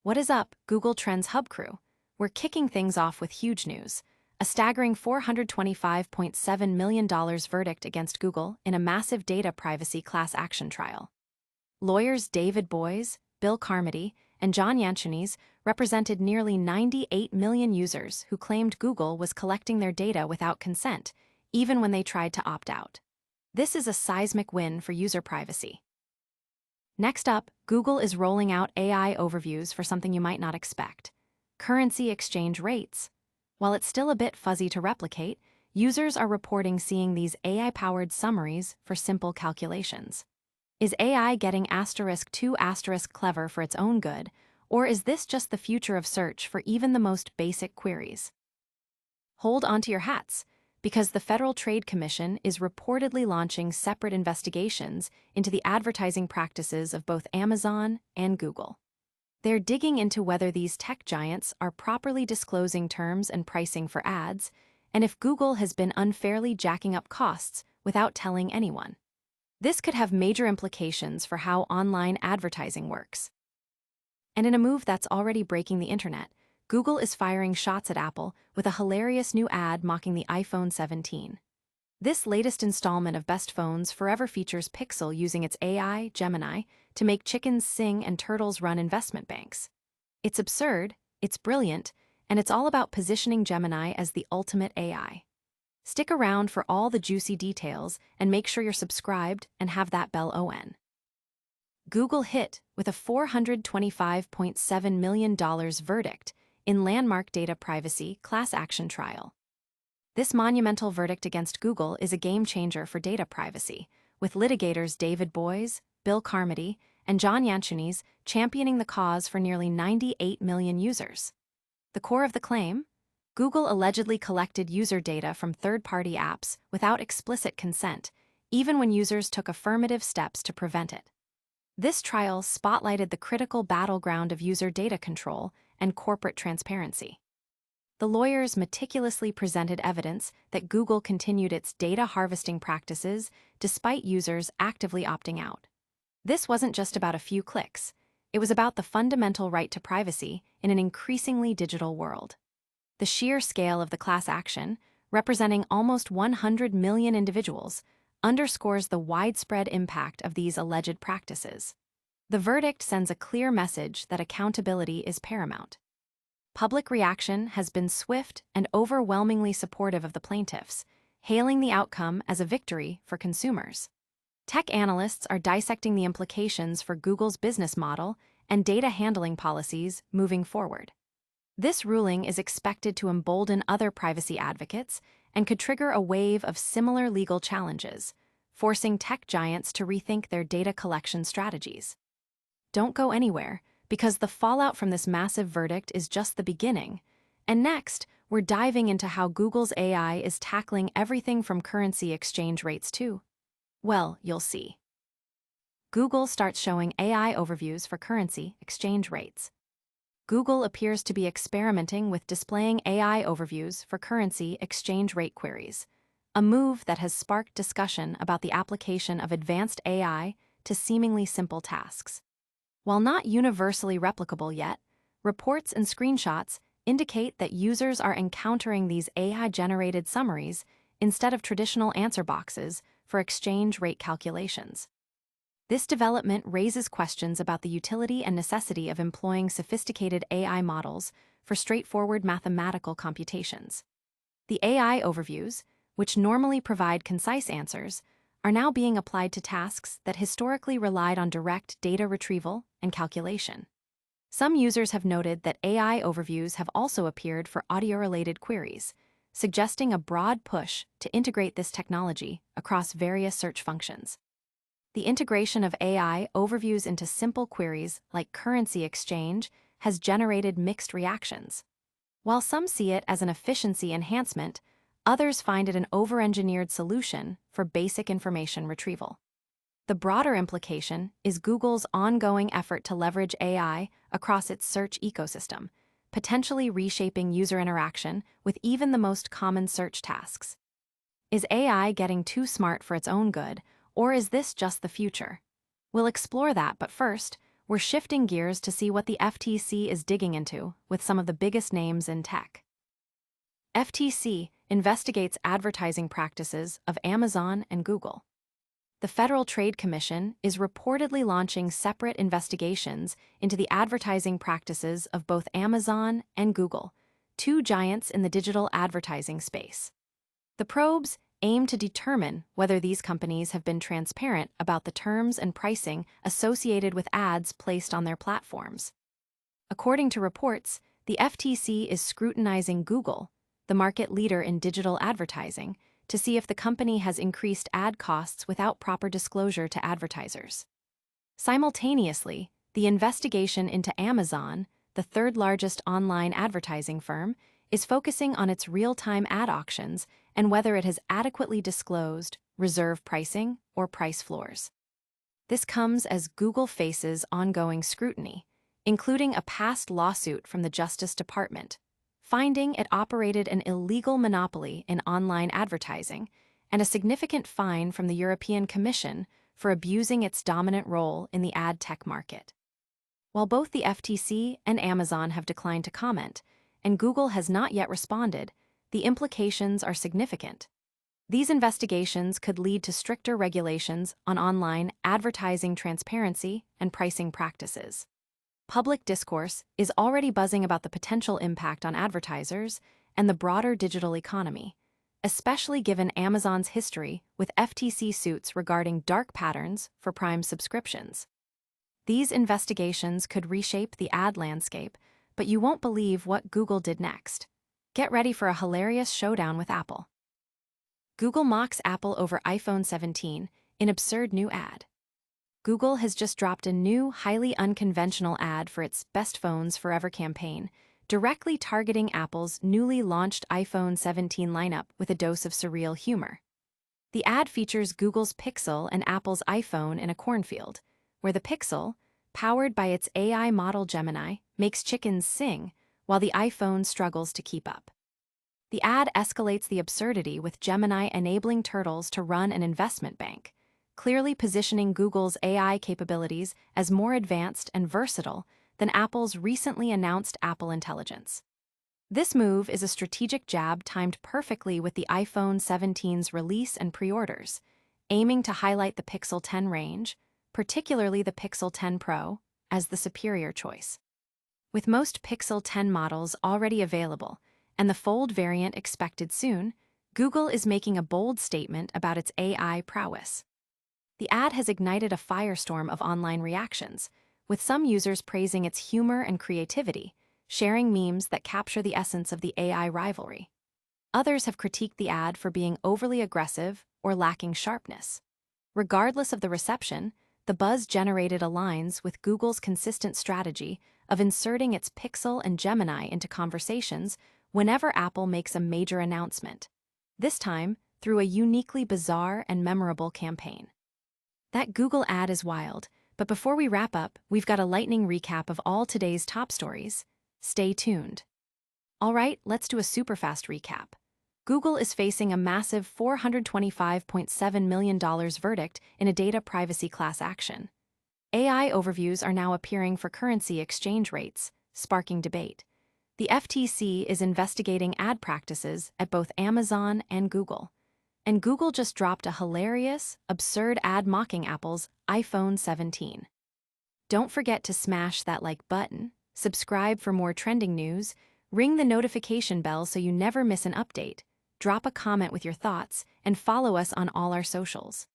What is up, Google Trends Hub crew? We're kicking things off with huge news. A staggering $425.7 million verdict against Google in a massive data privacy class action trial. Lawyers David Boies, Bill Carmody, and John Yanchunis represented nearly 98 million users who claimed Google was collecting their data without consent, even when they tried to opt out. This is a seismic win for user privacy. Next up, Google is rolling out AI overviews for something you might not expect: currency exchange rates. While it's still a bit fuzzy to replicate, users are reporting seeing these AI-powered summaries for simple calculations. Is AI getting *2* clever for its own good, or is this just the future of search for even the most basic queries? Hold onto your hats, because the Federal Trade Commission is reportedly launching separate investigations into the advertising practices of both Amazon and Google. They're digging into whether these tech giants are properly disclosing terms and pricing for ads, and if Google has been unfairly jacking up costs without telling anyone. This could have major implications for how online advertising works. And in a move that's already breaking the internet, Google is firing shots at Apple with a hilarious new ad mocking the iPhone 17. This latest installment of Best Phones forever features Pixel using its AI, Gemini, to make chickens sing and turtles run investment banks. It's absurd, it's brilliant, and it's all about positioning Gemini as the ultimate AI. Stick around for all the juicy details and make sure you're subscribed and have that bell on. Google hit with a $425.7 million verdict in landmark data privacy class action trial. This monumental verdict against Google is a game-changer for data privacy, with litigators David Boies, Bill Carmody, and John Yanchunis championing the cause for nearly 98 million users. The core of the claim? Google allegedly collected user data from third-party apps without explicit consent, even when users took affirmative steps to prevent it. This trial spotlighted the critical battleground of user data control and corporate transparency. The lawyers meticulously presented evidence that Google continued its data harvesting practices despite users actively opting out. This wasn't just about a few clicks. It was about the fundamental right to privacy in an increasingly digital world. The sheer scale of the class action, representing almost 100 million individuals, underscores the widespread impact of these alleged practices. The verdict sends a clear message that accountability is paramount. Public reaction has been swift and overwhelmingly supportive of the plaintiffs, hailing the outcome as a victory for consumers. Tech analysts are dissecting the implications for Google's business model and data handling policies moving forward. This ruling is expected to embolden other privacy advocates and could trigger a wave of similar legal challenges, forcing tech giants to rethink their data collection strategies. Don't go anywhere, because the fallout from this massive verdict is just the beginning. And next, we're diving into how Google's AI is tackling everything from currency exchange rates to, well, you'll see. Google starts showing AI overviews for currency exchange rates. Google appears to be experimenting with displaying AI overviews for currency exchange rate queries, a move that has sparked discussion about the application of advanced AI to seemingly simple tasks. While not universally replicable yet, reports and screenshots indicate that users are encountering these AI-generated summaries instead of traditional answer boxes for exchange rate calculations. This development raises questions about the utility and necessity of employing sophisticated AI models for straightforward mathematical computations. The AI overviews, which normally provide concise answers, are now being applied to tasks that historically relied on direct data retrieval and calculation. Some users have noted that AI overviews have also appeared for audio-related queries, suggesting a broad push to integrate this technology across various search functions. The integration of AI overviews into simple queries like currency exchange has generated mixed reactions. While some see it as an efficiency enhancement, others find it an over-engineered solution for basic information retrieval. The broader implication is Google's ongoing effort to leverage AI across its search ecosystem, potentially reshaping user interaction with even the most common search tasks. Is AI getting too smart for its own good, or is this just the future? We'll explore that, but first, we're shifting gears to see what the FTC is digging into with some of the biggest names in tech. FTC investigates advertising practices of Amazon and Google. The Federal Trade Commission is reportedly launching separate investigations into the advertising practices of both Amazon and Google, two giants in the digital advertising space. The probes aim to determine whether these companies have been transparent about the terms and pricing associated with ads placed on their platforms. According to reports, the FTC is scrutinizing Google, the market leader in digital advertising, to see if the company has increased ad costs without proper disclosure to advertisers. Simultaneously, the investigation into Amazon, the third-largest online advertising firm, is focusing on its real-time ad auctions and whether it has adequately disclosed reserve pricing or price floors. This comes as Google faces ongoing scrutiny, including a past lawsuit from the Justice Department, finding it operated an illegal monopoly in online advertising, and a significant fine from the European Commission for abusing its dominant role in the ad tech market. While both the FTC and Amazon have declined to comment, and Google has not yet responded, the implications are significant. These investigations could lead to stricter regulations on online advertising transparency and pricing practices. Public discourse is already buzzing about the potential impact on advertisers and the broader digital economy, especially given Amazon's history with FTC suits regarding dark patterns for Prime subscriptions. These investigations could reshape the ad landscape, but you won't believe what Google did next. Get ready for a hilarious showdown with Apple. Google mocks Apple over iPhone 17 in absurd new ad. Google has just dropped a new, highly unconventional ad for its Best Phones Forever campaign, directly targeting Apple's newly launched iPhone 17 lineup with a dose of surreal humor. The ad features Google's Pixel and Apple's iPhone in a cornfield, where the Pixel, powered by its AI model Gemini, makes chickens sing, while the iPhone struggles to keep up. The ad escalates the absurdity with Gemini enabling turtles to run an investment bank, clearly positioning Google's AI capabilities as more advanced and versatile than Apple's recently announced Apple Intelligence. This move is a strategic jab timed perfectly with the iPhone 17's release and pre-orders, aiming to highlight the Pixel 10 range, particularly the Pixel 10 Pro, as the superior choice. With most Pixel 10 models already available and the Fold variant expected soon, Google is making a bold statement about its AI prowess. The ad has ignited a firestorm of online reactions, with some users praising its humor and creativity, sharing memes that capture the essence of the AI rivalry. Others have critiqued the ad for being overly aggressive or lacking sharpness. Regardless of the reception, the buzz generated aligns with Google's consistent strategy of inserting its Pixel and Gemini into conversations whenever Apple makes a major announcement, this time through a uniquely bizarre and memorable campaign. That Google ad is wild, but before we wrap up, we've got a lightning recap of all today's top stories. Stay tuned. All right, let's do a super fast recap. Google is facing a massive $425.7 million verdict in a data privacy class action. AI overviews are now appearing for currency exchange rates, sparking debate. The FTC is investigating ad practices at both Amazon and Google. And Google just dropped a hilarious, absurd ad mocking Apple's iPhone 17. Don't forget to smash that like button, subscribe for more trending news, ring the notification bell so you never miss an update, drop a comment with your thoughts, and follow us on all our socials.